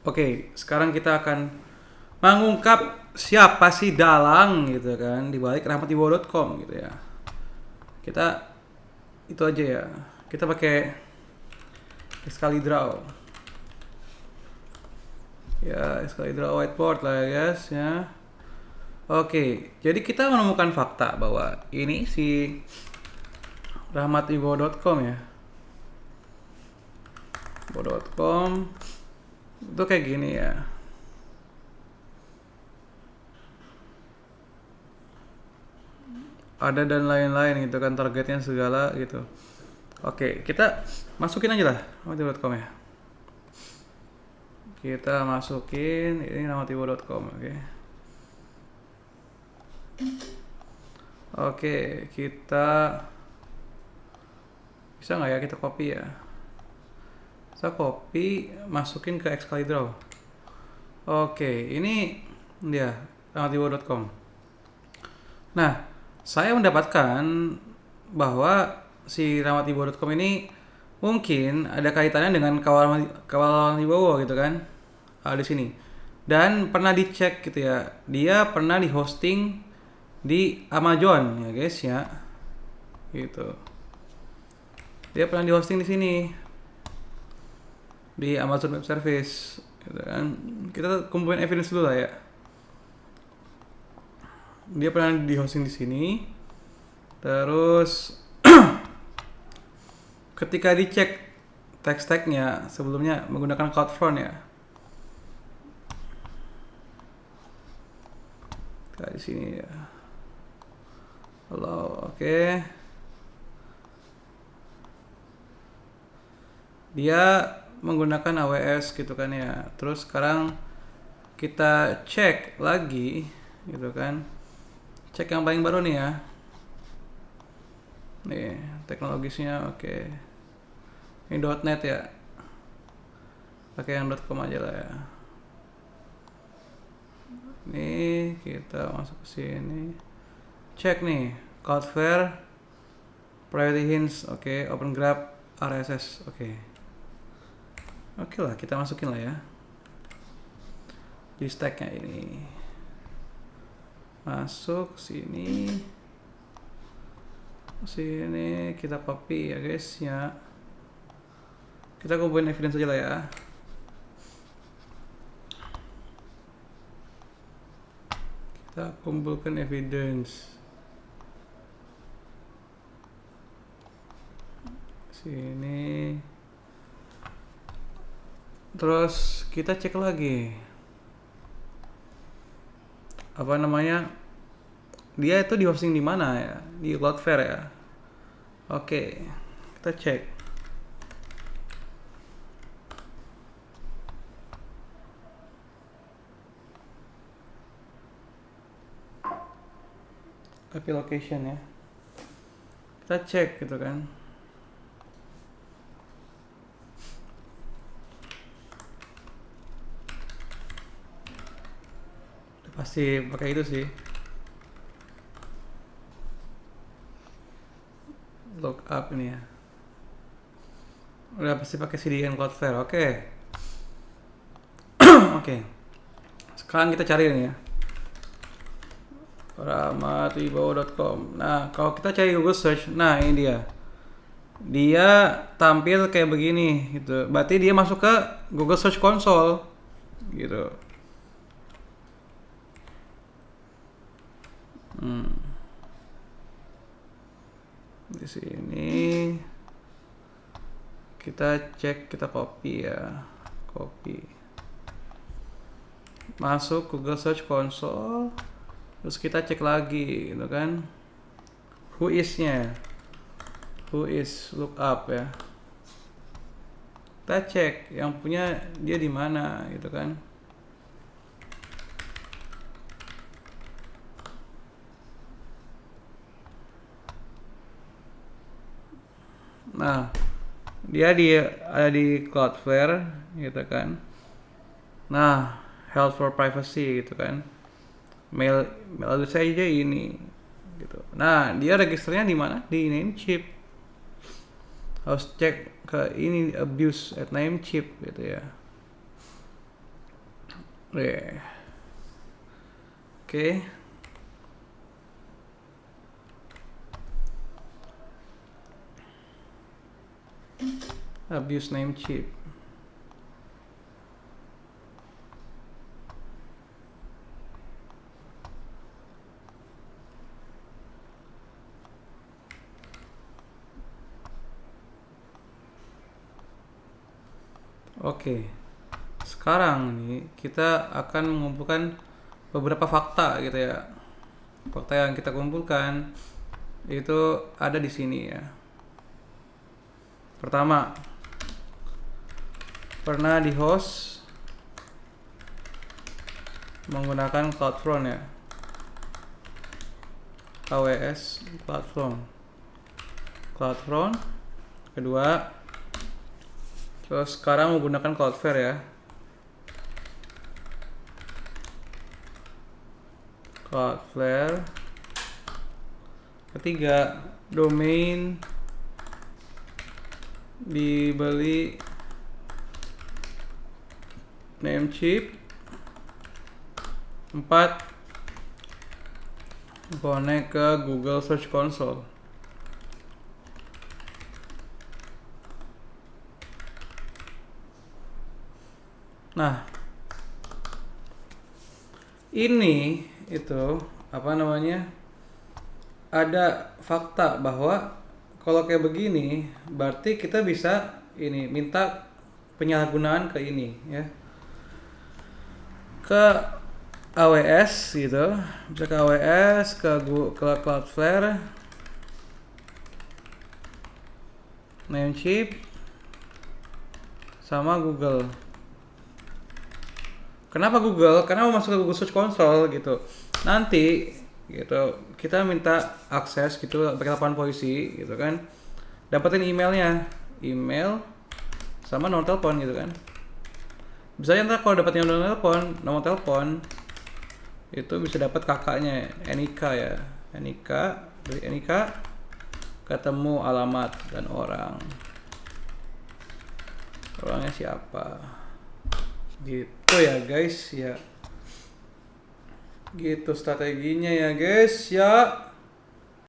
Oke, sekarang kita akan mengungkap siapa sih dalang gitu kan di balik rahmatibo.com gitu ya. Kita itu aja ya. Kita pakai sekali draw. Ya, sekali draw whiteboard lah ya guys ya. Oke, jadi kita menemukan fakta bahwa ini si rahmatibo.com ya. Bo.com itu kayak gini ya. Ada dan lain-lain gitu kan, targetnya segala gitu. Oke, kita masukin aja lah rahmatibo.com ya. Kita masukin ini rahmatibo.com, oke. Oke, kita bisa nggak ya kita copy ya? Kita copy, masukin ke Excalidraw. Oke, ini dia rahmatibo.com. Nah, saya mendapatkan bahwa si rahmatibo.com ini mungkin ada kaitannya dengan kawalan Wibowo gitu kan, di sini. Dan pernah dicek gitu ya, dia pernah di hosting di Amazon ya guys ya, gitu. Dia pernah di hosting di sini di Amazon Web Service, gitu kan. Kita kumpulin evidence dulu lah ya. Dia pernah di hosting di sini. Terus ketika dicek text tagnya sebelumnya menggunakan CloudFront ya. Kayak di sini ya. Halo, oke. Dia menggunakan AWS gitu kan ya. Terus sekarang kita cek lagi gitu kan. Cek yang paling baru nih ya. Nih, teknologisnya oke. Ini .NET ya. Pakai yang .com aja lah ya. Nih, kita masuk ke sini. Cek nih, Cloudflare, Priority Hints, oke, Open Graph, RSS, oke. Oke lah, kita masukin lah ya. Di stacknya ini. Masuk sini. Sini kita copy ya guys ya. Kita kumpulin evidence aja lah ya. Kita kumpulkan evidence. Sini. Terus kita cek lagi. Apa namanya? Dia itu di hosting di mana ya? Di Cloudflare ya. Oke. Kita cek. IP location ya. Kita cek gitu kan. Pasti pakai itu sih. Lookup ini ya. Udah pasti pakai CDN Cloudflare. Oke. Oke. Sekarang kita cari ini ya. rahmatibo.com. Nah, kalau kita cari Google search, nah ini dia. Dia tampil kayak begini gitu. Berarti dia masuk ke Google Search Console gitu. Di sini kita cek, kita copy ya. Copy. Masuk Google Search Console. Terus kita cek lagi gitu kan. Who is-nya. Who is lookup ya. Kita cek yang punya dia di mana gitu kan. Nah, dia ada di Cloudflare gitu kan. Nah, health for privacy gitu kan. Mail address aja ini gitu. Nah, dia registernya di mana? Di Namecheap. Harus cek ke ini abuse at Namecheap gitu ya. Oke. Abuse Namecheap. Oke. Sekarang nih kita akan mengumpulkan beberapa fakta gitu ya. Fakta yang kita kumpulkan itu ada di sini ya. Pertama, pernah di host menggunakan CloudFront ya. AWS CloudFront. Kedua, terus sekarang menggunakan Cloudflare ya. Cloudflare. Ketiga, domain dibeli Namecheap. 4, connect ke Google Search Console. Nah, ini itu apa namanya? Ada fakta bahwa kalau kayak begini berarti kita bisa ini minta penyalahgunaan ke ini ya. Ke AWS gitu, bisa ke AWS, ke Cloudflare, Namecheap, sama Google. Kenapa Google? Karena mau masuk ke Google Search Console gitu. Nanti gitu kita minta akses gitu pakai laporan polisi gitu kan. Dapetin emailnya, email sama nomor telepon gitu kan. Bisa ntar kalau dapatnya nomor telepon itu bisa dapat kakaknya NIK ya. NIK, dari NIK ketemu alamat dan orangnya siapa gitu ya guys ya, gitu strateginya ya guys ya.